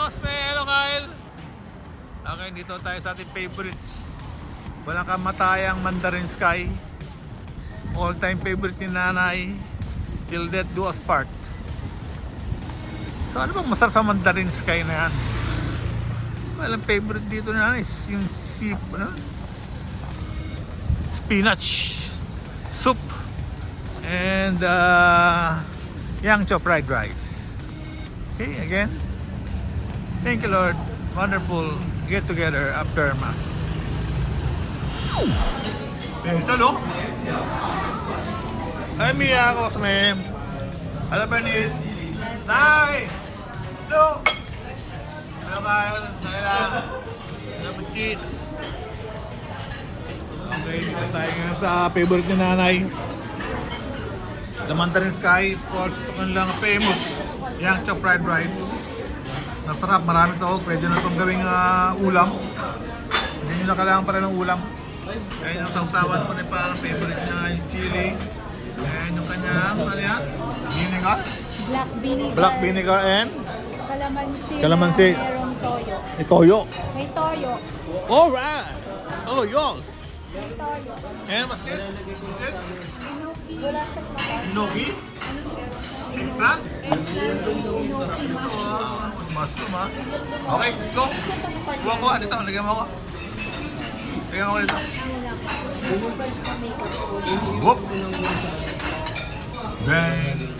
Osme! Hello, Kyle! Okay, dito tayo sa ating favorites. Walang kamatayang Mandarin Sky. All-time favorite ni nanay. Till death do us part. So ano bang masarap sa Mandarin Sky na yan? Walang favorite dito na is yung spinach soup and yang chow fried rice. Okay, again, thank you Lord. Wonderful get together after Mass. Ito no? Ay Mia Cosme. Hello Bernice. Nay! Hello! Hello Kyle. Naila. Hello Pachit. Okay, dito tayo ngayon sa favorite ni nanay. The Mandarin Sky. Of course, ito kanilang famous yang chow fried rice. Nasarap, maraming sahog. Pwede na itong gawing ulam. Hindi nyo na kailangan pa rin ng ulam. Ayan yung sausawan ko ni pa. Favorite niya yung chili. Ayan yung kanyang, ano yan? Vinegar? Black vinegar and? Calamansi. Merong toyo. May toyo. May toyo. Alright! Oh, yours! May toyo. And what's this? Wala sa mga. Inogi? Eggplant? Inoki Mushroom ha? Okay, go! Kuha ko, dito, lagyan mo ako. Lagyan mo ako dito. Whoop! Bang!